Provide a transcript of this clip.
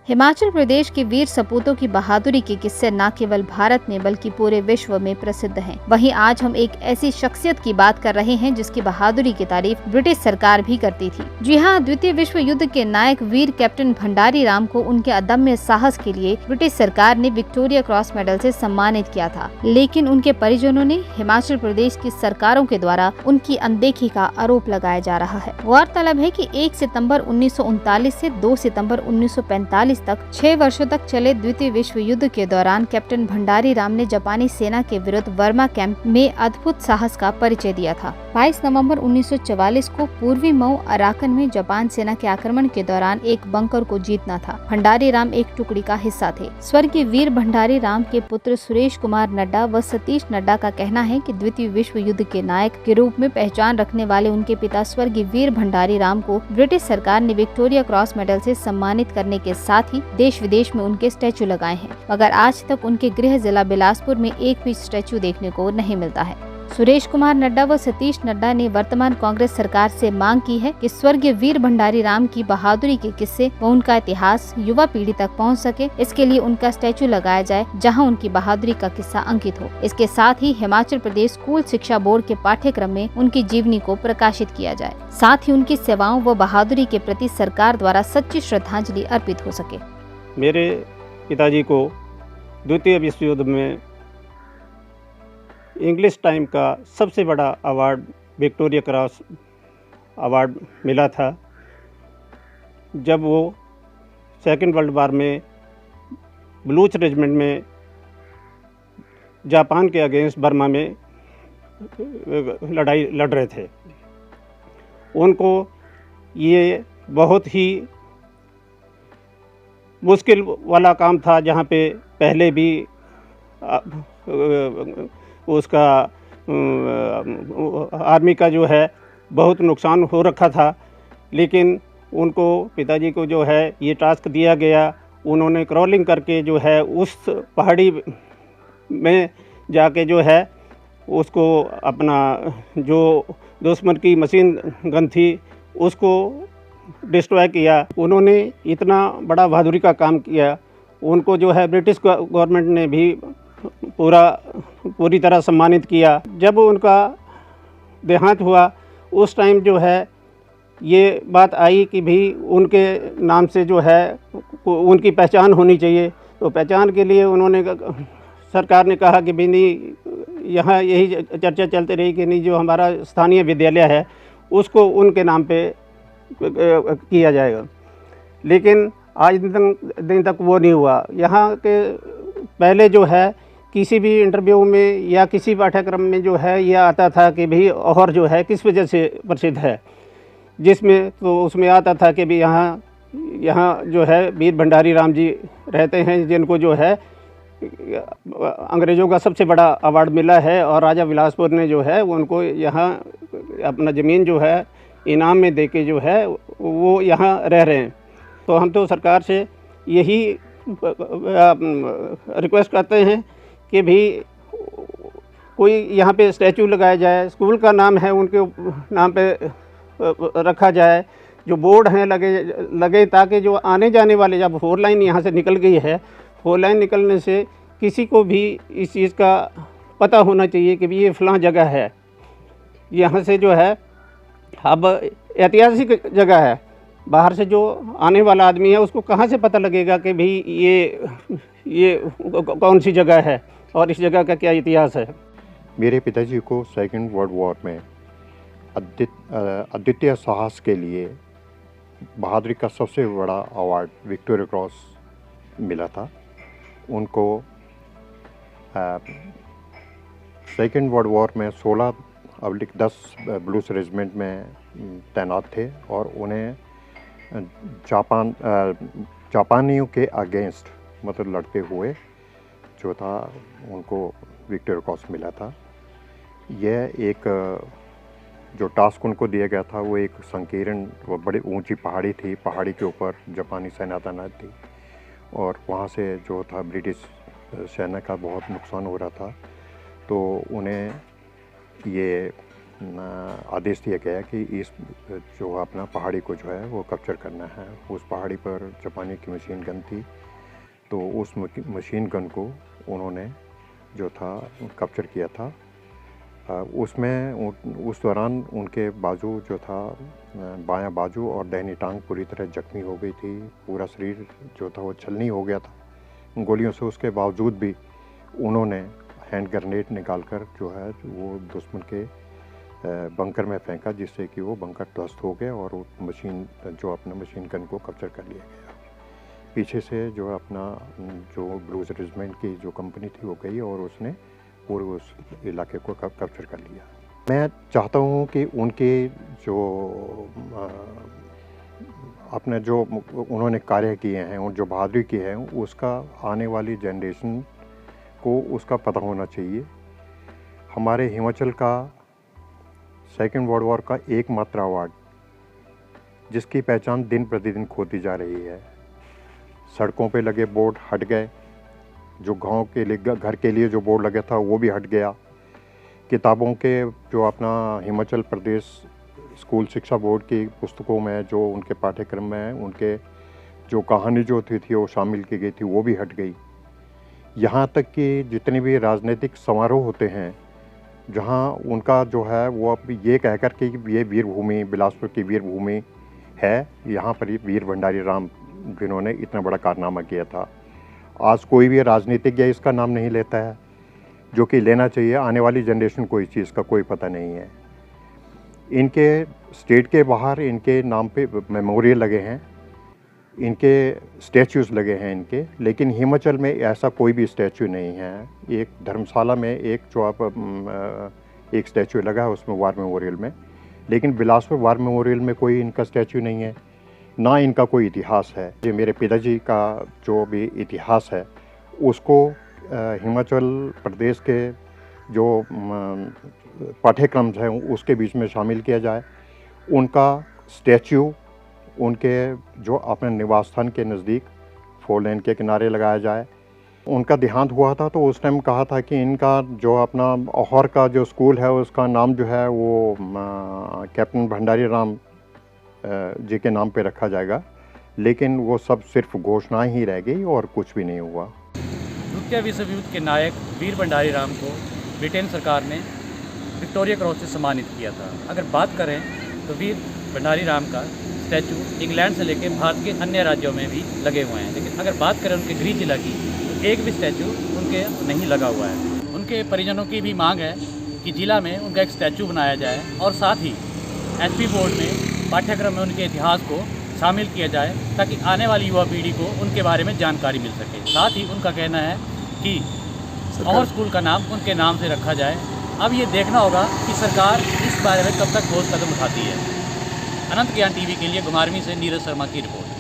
हिमाचल प्रदेश के वीर सपूतों की बहादुरी के किस्से न केवल भारत में बल्कि पूरे विश्व में प्रसिद्ध हैं। वहीं आज हम एक ऐसी शख्सियत की बात कर रहे हैं जिसकी बहादुरी की तारीफ ब्रिटिश सरकार भी करती थी। जी हाँ, द्वितीय विश्व युद्ध के नायक वीर कैप्टन भंडारी राम को उनके अदम्य साहस के लिए ब्रिटिश सरकार ने विक्टोरिया क्रॉस मेडल से सम्मानित किया था, लेकिन उनके परिजनों ने हिमाचल प्रदेश की सरकारों के द्वारा उनकी अनदेखी का आरोप लगाया जा रहा है। गौरतलब है कि 1 सितंबर 1939 से 2 सितंबर 1945 तक 6 वर्षों तक चले द्वितीय विश्व युद्ध के दौरान कैप्टन भंडारी राम ने जापानी सेना के विरुद्ध वर्मा कैंप में अद्भुत साहस का परिचय दिया था। 22 नवंबर 1944 को पूर्वी मऊ अराकन में जापान सेना के आक्रमण के दौरान एक बंकर को जीतना था। भंडारी राम एक टुकड़ी का हिस्सा थे। स्वर्गीय वीर भंडारी राम के पुत्र सुरेश कुमार नड्डा व सतीश नड्डा का कहना है कि द्वितीय विश्व युद्ध के नायक के रूप में पहचान रखने वाले उनके पिता स्वर्गीय वीर भंडारी राम को ब्रिटिश सरकार ने विक्टोरिया क्रॉस मेडल से सम्मानित करने के साथ ही देश विदेश में उनके स्टैचू लगाए हैं, मगर आज तक उनके गृह जिला बिलासपुर में एक भी स्टैचू देखने को नहीं मिलता है। सुरेश कुमार नड्डा व सतीश नड्डा ने वर्तमान कांग्रेस सरकार से मांग की है कि स्वर्गीय वीर भंडारी राम की बहादुरी के किस्से व उनका इतिहास युवा पीढ़ी तक पहुंच सके, इसके लिए उनका स्टैचू लगाया जाए जहां उनकी बहादुरी का किस्सा अंकित हो। इसके साथ ही हिमाचल प्रदेश स्कूल शिक्षा बोर्ड के पाठ्यक्रम में उनकी जीवनी को प्रकाशित किया जाए, साथ ही उनकी सेवाओं व बहादुरी के प्रति सरकार द्वारा सच्ची श्रद्धांजलि अर्पित हो सके। मेरे पिताजी को द्वितीय विश्व युद्ध में इंग्लिश टाइम का सबसे बड़ा अवार्ड विक्टोरिया क्रॉस अवार्ड मिला था, जब वो सेकेंड वर्ल्ड वार में बलूच रेजिमेंट में जापान के अगेंस्ट बर्मा में लड़ाई लड़ रहे थे। उनको ये बहुत ही मुश्किल वाला काम था, जहाँ पे पहले भी उसका आर्मी का जो है बहुत नुकसान हो रखा था, लेकिन उनको पिताजी को जो है ये टास्क दिया गया। उन्होंने क्रॉलिंग करके जो है उस पहाड़ी में जाके जो है उसको अपना जो दुश्मन की मशीन गन थी उसको डिस्ट्रॉय किया। उन्होंने इतना बड़ा बहादुरी का काम किया। उनको जो है ब्रिटिश गवर्नमेंट ने भी पूरी तरह सम्मानित किया। जब उनका देहांत हुआ उस टाइम जो है ये बात आई कि भी उनके नाम से जो है उनकी पहचान होनी चाहिए। तो पहचान के लिए उन्होंने सरकार ने कहा कि भी नहीं, यहाँ यही चर्चा चलती रही कि नहीं, जो हमारा स्थानीय विद्यालय है उसको उनके नाम पे किया जाएगा, लेकिन आज दिन तक वो नहीं हुआ। यहाँ के पहले जो है किसी भी इंटरव्यू में या किसी पाठ्यक्रम में जो है यह आता था कि भाई और जो है किस वजह से प्रसिद्ध है, जिसमें तो उसमें आता था कि भी यहाँ जो है वीर भंडारी राम जी रहते हैं, जिनको जो है अंग्रेज़ों का सबसे बड़ा अवार्ड मिला है और राजा बिलासपुर ने जो है उनको यहाँ अपना ज़मीन जो है इनाम में देके जो है वो यहाँ रह रहे हैं। तो हम तो सरकार से यही रिक्वेस्ट करते हैं कि भी कोई यहाँ पे स्टैचू लगाया जाए, स्कूल का नाम है उनके नाम पे रखा जाए, जो बोर्ड हैं लगे ताकि जो आने जाने वाले, जब 4 लाइन यहाँ से निकल गई है, 4 लाइन निकलने से किसी को भी इस चीज़ का पता होना चाहिए कि भी ये फ़लाँ जगह है। यहाँ से जो है अब ऐतिहासिक जगह है, बाहर से जो आने वाला आदमी है उसको कहाँ से पता लगेगा कि भाई ये कौन सी जगह है और इस जगह का क्या इतिहास है। मेरे पिताजी को सेकेंड वर्ल्ड वॉर में अद्वितीय साहस के लिए बहादुरी का सबसे बड़ा अवार्ड विक्टोरिया क्रॉस मिला था। उनको सेकेंड वर्ल्ड वॉर में 16/10 ब्लूस रेजिमेंट में तैनात थे और उन्हें जापानियों के अगेंस्ट मतलब लड़ते हुए जो था उनको विक्टोरिया क्रॉस मिला था। यह एक जो टास्क उनको दिया गया था वो एक संकीर्ण व बड़ी ऊंची पहाड़ी थी। पहाड़ी के ऊपर जापानी सेना तैनात थी और वहाँ से जो था ब्रिटिश सेना का बहुत नुकसान हो रहा था। तो उन्हें ये आदेश दिया गया कि इस जो अपना पहाड़ी को जो है वो कैप्चर करना है। उस पहाड़ी पर जापानी की मशीन गन थी, तो उस मशीन गन को उन्होंने जो था कैप्चर किया था। उसमें उस दौरान उनके बाजू जो था, बायां बाजू और दाहिनी टांग पूरी तरह जख्मी हो गई थी। पूरा शरीर जो था वो छलनी हो गया था गोलियों से। उसके बावजूद भी उन्होंने हैंड ग्रेनेड निकालकर जो है वो दुश्मन के बंकर में फेंका, जिससे कि वो बंकर ध्वस्त हो गया और वो अपना मशीन गन को कैप्चर कर लिया गया। पीछे से जो अपना जो ब्लूज रेजिमेंट की जो कंपनी थी वो गई और उसने पूरे उस इलाके को कैप्चर कर लिया। मैं चाहता हूँ कि उनके जो अपने जो उन्होंने कार्य किए हैं और जो बहादुरी की है, उसका आने वाली जनरेशन को उसका पता होना चाहिए। हमारे हिमाचल का सेकेंड वर्ल्ड वॉर का एकमात्र अवार्ड, जिसकी पहचान दिन प्रतिदिन खोती जा रही है। सड़कों पे लगे बोर्ड हट गए, जो गांव के लिए घर के लिए जो बोर्ड लगा था वो भी हट गया। किताबों के जो अपना हिमाचल प्रदेश स्कूल शिक्षा बोर्ड की पुस्तकों में जो उनके पाठ्यक्रम में उनके जो कहानी जो थी वो शामिल की गई थी वो भी हट गई। यहाँ तक कि जितने भी राजनीतिक समारोह होते हैं जहाँ उनका जो है वो अब ये कहकर के ये वीरभूमि, बिलासपुर की वीरभूमि है, यहाँ पर ये वीर भंडारी राम जिन्होंने इतना बड़ा कारनामा किया था, आज कोई भी राजनीतिज्ञ इसका नाम नहीं लेता है, जो कि लेना चाहिए। आने वाली जनरेशन को इस चीज़ का कोई पता नहीं है। इनके स्टेट के बाहर इनके नाम पे मेमोरियल लगे हैं, इनके स्टैचूज़ लगे हैं इनके, लेकिन हिमाचल में ऐसा कोई भी स्टैचू नहीं है। एक धर्मशाला में एक जो आप एक स्टैचू लगा है उसमें वार मेमोरियल में, लेकिन बिलासपुर वार मेमोरियल में कोई इनका स्टैचू नहीं है, ना इनका कोई इतिहास है। ये मेरे पिताजी का जो भी इतिहास है उसको हिमाचल प्रदेश के जो पाठ्यक्रम हैं उसके बीच में शामिल किया जाए। उनका स्टैचू उनके जो अपने निवास स्थान के नज़दीक 4 लेन के किनारे लगाया जाए। उनका देहांत हुआ था तो उस टाइम कहा था कि इनका जो अपना औहर का जो स्कूल है उसका नाम जो है वो कैप्टन भंडारी राम जी के नाम पे रखा जाएगा, लेकिन वो सब सिर्फ घोषणाएं ही रह गई और कुछ भी नहीं हुआ। द्वितीय विश्व युद्ध के नायक वीर भंडारी राम को ब्रिटेन सरकार ने विक्टोरिया क्रॉस से सम्मानित किया था। अगर बात करें तो वीर भंडारी राम का स्टैचू इंग्लैंड से लेकर भारत के अन्य राज्यों में भी लगे हुए हैं, लेकिन अगर बात करें उनके गृह जिला की तो एक भी स्टैचू उनके नहीं लगा हुआ है। उनके परिजनों की भी मांग है कि जिला में उनका एक स्टैचू बनाया जाए और साथ ही एसपी बोर्ड में पाठ्यक्रम में उनके इतिहास को शामिल किया जाए ताकि आने वाली युवा पीढ़ी को उनके बारे में जानकारी मिल सके। साथ ही उनका कहना है कि और स्कूल का नाम उनके नाम से रखा जाए। अब ये देखना होगा कि सरकार इस बारे में कब तक ठोस कदम उठाती है। अनंत ज्ञान टीवी के लिए घुमारवीं से नीरज शर्मा की रिपोर्ट।